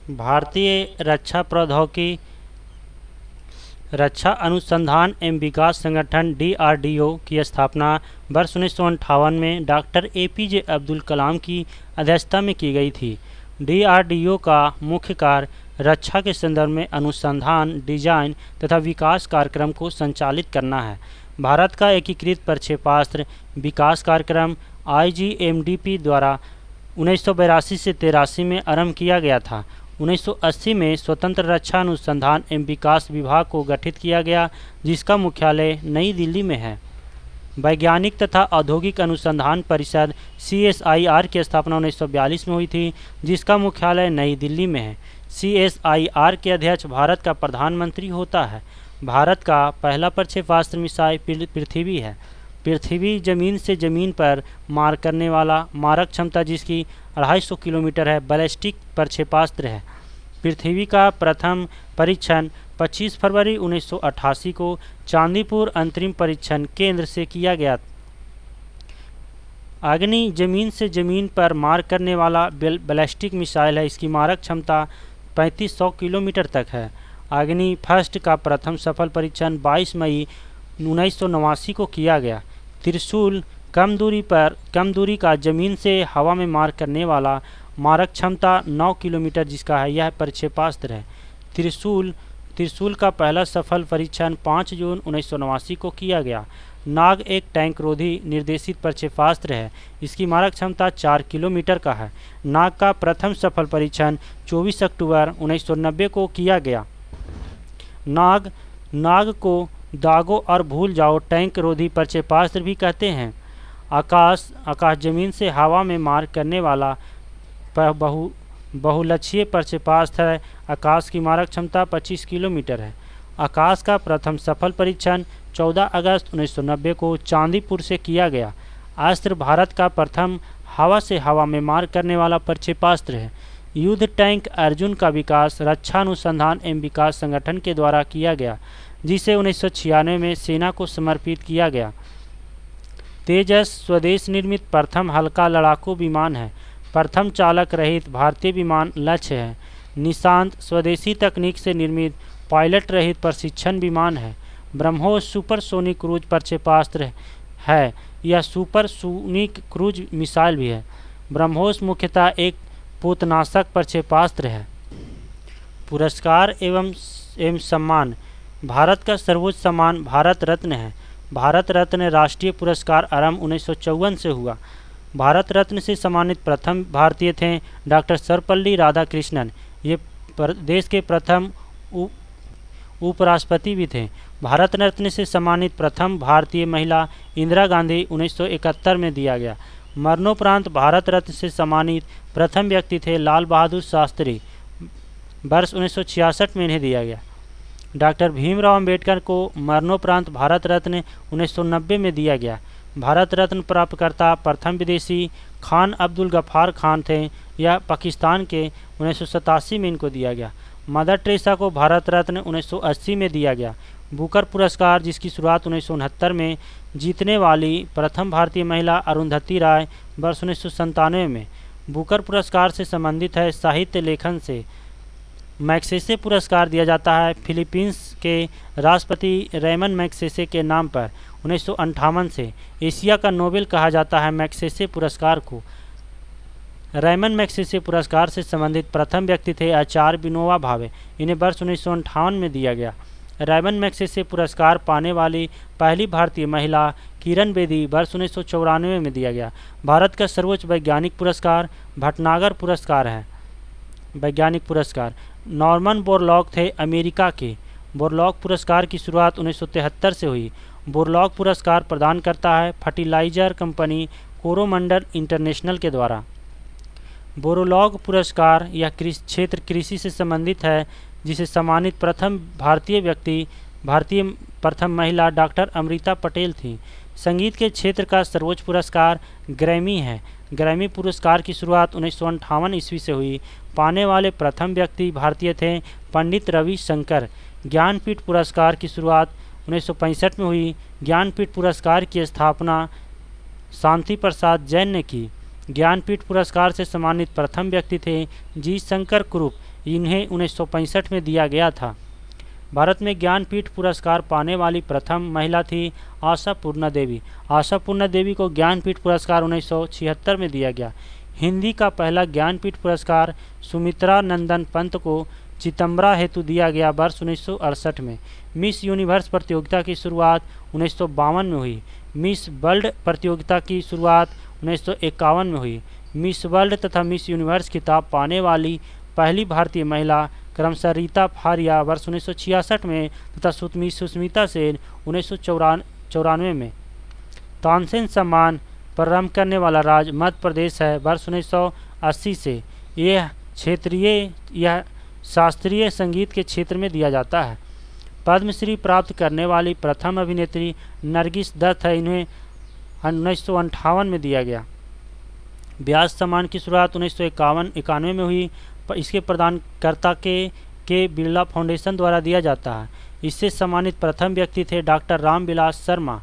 भारतीय रक्षा प्रौद्योगिकी रक्षा अनुसंधान एवं विकास संगठन DRDO की स्थापना वर्ष 1958 में डॉक्टर APJ अब्दुल कलाम की अध्यक्षता में की गई थी। DRDO का मुख्य कार्य रक्षा के संदर्भ में अनुसंधान, डिजाइन तथा विकास कार्यक्रम को संचालित करना है। भारत का एकीकृत प्रक्षेपास्त्र विकास कार्यक्रम IGMDP द्वारा 1982 से 83 में आरंभ किया गया था। 1980 में स्वतंत्र रक्षा अनुसंधान एवं विकास विभाग को गठित किया गया, जिसका मुख्यालय नई दिल्ली में है। वैज्ञानिक तथा औद्योगिक अनुसंधान परिषद CSIR की स्थापना 1942 में हुई थी, जिसका मुख्यालय नई दिल्ली में है। CSIR के अध्यक्ष भारत का प्रधानमंत्री होता है। भारत का पहला प्रक्षेपास्त्र मिसाइल पृथ्वी है। पृथ्वी जमीन से जमीन पर मार करने वाला मारक क्षमता जिसकी 250 किलोमीटर है, बैलिस्टिक प्रक्षेपास्त्र है। पृथ्वी का प्रथम परीक्षण 25 फरवरी 1988 को चांदीपुर अंतरिम परीक्षण केंद्र से किया गया। अग्नि जमीन से जमीन पर मार करने वाला बैलिस्टिक मिसाइल है। इसकी मारक क्षमता 3500 किलोमीटर तक है। अग्नि फर्स्ट का प्रथम सफल परीक्षण 22 मई 1989 को किया गया। त्रिशूल कम दूरी का जमीन से हवा में मार करने वाला मारक क्षमता 9 किलोमीटर जिसका है, यह प्रक्षेपास्त्र है। त्रिशूल का पहला सफल परीक्षण 5 जून 1989 को किया गया। नाग एक टैंक रोधी निर्देशित प्रक्षेपास्त्र है। इसकी मारक क्षमता 4 किलोमीटर का है। नाग का प्रथम सफल परीक्षण 24 अक्टूबर 1990 को किया गया। नाग को दागो और भूल जाओ टैंक रोधी प्रक्षेपास्त्र भी कहते हैं। आकाश जमीन से हवा में मार करने वाला बहुलक्ष्यीय प्रक्षेपास्त्र है। आकाश की मारक क्षमता 25 किलोमीटर है। आकाश का प्रथम सफल परीक्षण 14 अगस्त 1990 को चांदीपुर से किया गया। अस्त्र भारत का प्रथम हवा से हवा में मार करने वाला प्रक्षेपास्त्र है। युद्ध टैंक अर्जुन का विकास रक्षा अनुसंधान एवं विकास संगठन के द्वारा किया गया, जिसे 1996 में सेना को समर्पित किया गया। तेजस स्वदेश निर्मित प्रथम हल्का लड़ाकू विमान है। प्रथम चालक रहित भारतीय विमान लक्ष्य है। निशांत स्वदेशी तकनीक से निर्मित पायलट रहित प्रशिक्षण विमान है। ब्रह्मोस सुपरसोनिक क्रूज प्रक्षेपास्त्र है। यह सुपरसोनिक क्रूज मिसाइल भी है। ब्रह्मोस मुख्यतः एक पोतनाशक प्रक्षेपास्त्र है। पुरस्कार एवं सम्मान। भारत का सर्वोच्च सम्मान भारत रत्न है। भारत रत्न राष्ट्रीय पुरस्कार आरंभ 1954 से हुआ। भारत रत्न से सम्मानित प्रथम भारतीय थे डॉक्टर सर्वपल्ली राधाकृष्णन। ये देश के प्रथम उपराष्ट्रपति भी थे। भारत रत्न से सम्मानित प्रथम भारतीय महिला इंदिरा गांधी 1971 में दिया गया। मरणोपरांत भारत रत्न से सम्मानित प्रथम व्यक्ति थे लाल बहादुर शास्त्री। वर्ष 1966 में इन्हें दिया गया। डॉक्टर भीमराव अंबेडकर को मरणोपरांत भारत रत्न 1990 में दिया गया। भारत रत्न प्राप्तकर्ता प्रथम विदेशी खान अब्दुल गफ्फार खान थे। यह पाकिस्तान के 1987 में इनको दिया गया। मदर टेरेसा को भारत रत्न 1980 में दिया गया। बुकर पुरस्कार जिसकी शुरुआत 1969 में जीतने वाली प्रथम भारतीय महिला अरुंधति राय वर्ष 1997 में। बुकर पुरस्कार से संबंधित है साहित्य लेखन से। मैग्सेसे पुरस्कार दिया जाता है फिलीपींस के राष्ट्रपति रेमन मैग्सेसे के नाम पर 1958 से। एशिया का नोबेल कहा जाता है मैग्सेसे पुरस्कार को। रेमन मैग्सेसे पुरस्कार से संबंधित प्रथम व्यक्ति थे आचार्य विनोबा भावे। इन्हें वर्ष 1958 में दिया गया। रेमन मैग्सेसे पुरस्कार पाने वाली पहली भारतीय महिला किरण बेदी वर्ष 1994 में दिया गया। भारत का सर्वोच्च वैज्ञानिक पुरस्कार भटनागर पुरस्कार है। वैज्ञानिक पुरस्कार नॉर्मन बोरलॉग थे अमेरिका के। बोरलॉग पुरस्कार की शुरुआत 1973 से हुई। बोरलॉग पुरस्कार प्रदान करता है फर्टिलाइजर कंपनी कोरोमंडल इंटरनेशनल के द्वारा। बोरलॉग पुरस्कार यह क्षेत्र कृषि से संबंधित है, जिसे सम्मानित प्रथम भारतीय प्रथम महिला डॉक्टर अमृता पटेल थी। संगीत के क्षेत्र का सर्वोच्च पुरस्कार ग्रैमी है। ग्रैमी पुरस्कार की शुरुआत 1958 ईस्वी से हुई। पाने वाले प्रथम व्यक्ति भारतीय थे पंडित रवि शंकर। ज्ञानपीठ पुरस्कार की शुरुआत 1965 में हुई। ज्ञानपीठ पुरस्कार की स्थापना शांति प्रसाद जैन ने की। ज्ञानपीठ पुरस्कार से सम्मानित प्रथम व्यक्ति थे जी शंकर कुरूप। इन्हें 1965 में दिया गया था। भारत में ज्ञानपीठ पुरस्कार पाने वाली प्रथम महिला थी आशा पूर्णा देवी। आशा पूर्णा देवी को ज्ञानपीठ पुरस्कार 1976 में दिया गया। हिंदी का पहला ज्ञानपीठ पुरस्कार सुमित्रा नंदन पंत को चितंबरा हेतु दिया गया वर्ष 1968 में। मिस यूनिवर्स प्रतियोगिता की शुरुआत 1952 में हुई। मिस वर्ल्ड प्रतियोगिता की शुरुआत 1951 में हुई। मिस वर्ल्ड तथा मिस यूनिवर्स खिताब पाने वाली पहली भारतीय महिला क्रमशः रीता फारिया वर्ष 1966 में तथा सुष्मिता सेन 1994 में। तानसेन सम्मान प्रारंभ करने वाला राज्य मध्य प्रदेश है वर्ष 1980 से। यह शास्त्रीय संगीत के क्षेत्र में दिया जाता है। पद्मश्री प्राप्त करने वाली प्रथम अभिनेत्री नरगिस दत्त है। इन्हें 1958 में दिया गया। व्यास सम्मान की शुरुआत 1991 में हुई। इसके प्रदानकर्ता के बिरला फाउंडेशन द्वारा दिया जाता है। इससे सम्मानित प्रथम व्यक्ति थे डॉक्टर रामविलास शर्मा।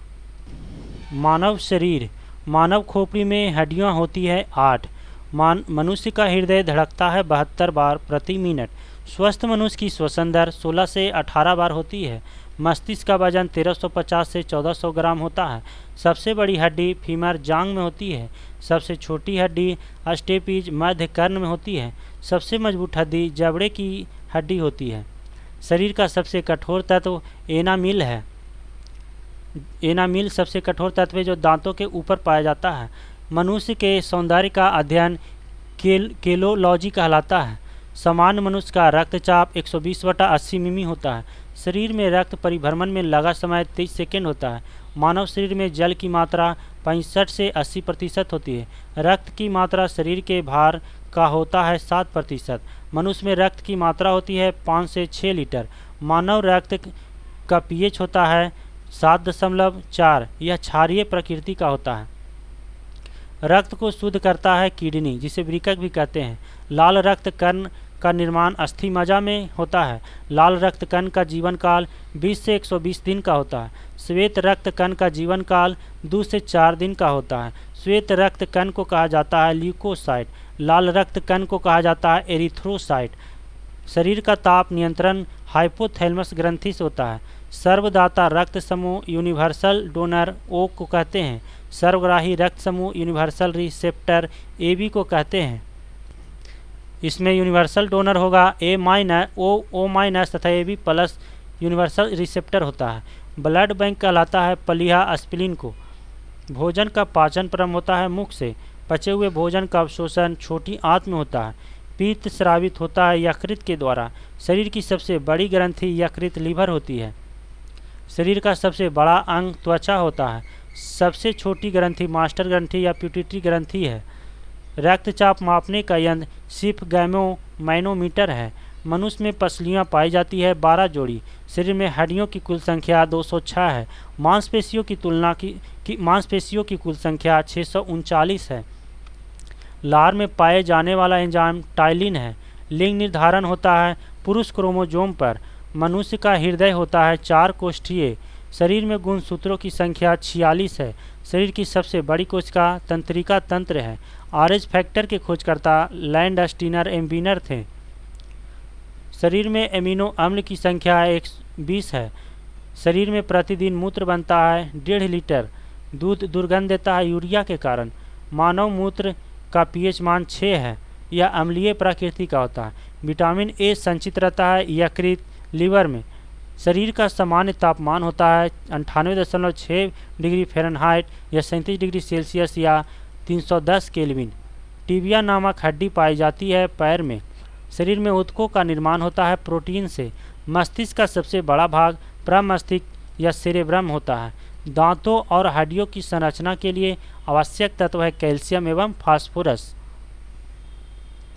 मानव शरीर। मानव खोपड़ी में हड्डियां होती है 8। मनुष्य का हृदय धड़कता है 72 बार प्रति मिनट। स्वस्थ मनुष्य की श्वसन दर 16 से 18 बार होती है। मस्तिष्क का वजन 1350 से 1400 ग्राम होता है। सबसे बड़ी हड्डी फीमर जांघ में होती है। सबसे छोटी हड्डी स्टेपीज मध्य कर्ण में होती है। सबसे मजबूत हड्डी जबड़े की हड्डी होती है। शरीर का सबसे कठोर तत्व एनामिल है। एनामिल सबसे कठोर तत्व है जो दांतों के ऊपर पाया जाता है। मनुष्य के सौंदर्य का अध्ययन केलोलॉजी कहलाता है। सामान्य मनुष्य का रक्तचाप 120/80 मिमी होता है। शरीर में रक्त परिभ्रमण में लगा समय 23 सेकेंड होता है। मानव शरीर में जल की मात्रा 65 से 80% होती है। रक्त की मात्रा शरीर के भार का होता है 7%। मनुष्य में रक्त की मात्रा होती है 5 से 6 लीटर। मानव रक्त का pH होता है 7.4। यह क्षारीय प्रकृति का होता है। रक्त को शुद्ध करता है किडनी, जिसे वृक्क भी कहते हैं। लाल रक्त कण का निर्माण अस्थि मज्जा में होता है। लाल रक्त कण का जीवन काल 20 से 120 दिन का होता है। श्वेत रक्त कण का जीवन काल 2 से 4 दिन का होता है। श्वेत रक्त कण को कहा जाता है ल्यूकोसाइट। लाल रक्त कण को कहा जाता है एरिथ्रोसाइट। शरीर का ताप नियंत्रण हाइपोथैलेमस ग्रंथि से होता है। सर्वदाता रक्त समूह यूनिवर्सल डोनर ओ को कहते हैं। सर्वग्राही रक्त समूह यूनिवर्सल रिसेप्टर AB को कहते हैं। इसमें यूनिवर्सल डोनर होगा O- तथा AB+ यूनिवर्सल रिसेप्टर होता है। ब्लड बैंक कहलाता है पलिहा स्प्लीन को। भोजन का पाचन प्रारंभ होता है मुख से। पचे हुए भोजन का अवशोषण छोटी आंत में होता है। पित्त स्रावित होता है यकृत के द्वारा। शरीर की सबसे बड़ी ग्रंथि यकृत लीवर होती है। शरीर का सबसे बड़ा अंग त्वचा होता है। सबसे छोटी ग्रंथि मास्टर ग्रंथि या प्यूटिटरी ग्रंथि है। रक्तचाप मापने का यंत्र सिफगैमो मैनोमीटर है। मनुष्य में पसलियाँ पाई जाती है 12 जोड़ी। शरीर में हड्डियों की कुल संख्या 206 है। मांसपेशियों की कुल संख्या 639 है। लार में पाए जाने वाला एंजाइम टाइलिन है। लिंग निर्धारण होता है पुरुष क्रोमोजोम पर। मनुष्य का हृदय होता है 4 कोष्ठीय। शरीर में गुणसूत्रों की संख्या 46 है। शरीर की सबसे बड़ी कोशिका तंत्रिका तंत्र है। RH फैक्टर के खोजकर्ता लैंडस्टीनर एम्बिनर थे। शरीर में एमिनो अम्ल की संख्या 120 है। शरीर में प्रतिदिन मूत्र बनता है 1.5 लीटर। दूध दुर्गंध देता है यूरिया के कारण। मानव मूत्र का pH मान 6 है। यह अम्लीय प्रकृति का होता है। विटामिन A संचित रहता है यकृत लीवर में। शरीर का सामान्य तापमान होता है 98.6 डिग्री फ़ारेनहाइट या 37 डिग्री सेल्सियस या 310 केल्विन। टिबिया नामक हड्डी पाई जाती है पैर में। शरीर में ऊतकों का निर्माण होता है प्रोटीन से। मस्तिष्क का सबसे बड़ा भाग प्रमस्तिष्क या सेरेब्रम होता है। दांतों और हड्डियों की संरचना के लिए आवश्यक तत्व है कैल्शियम एवं फास्फोरस।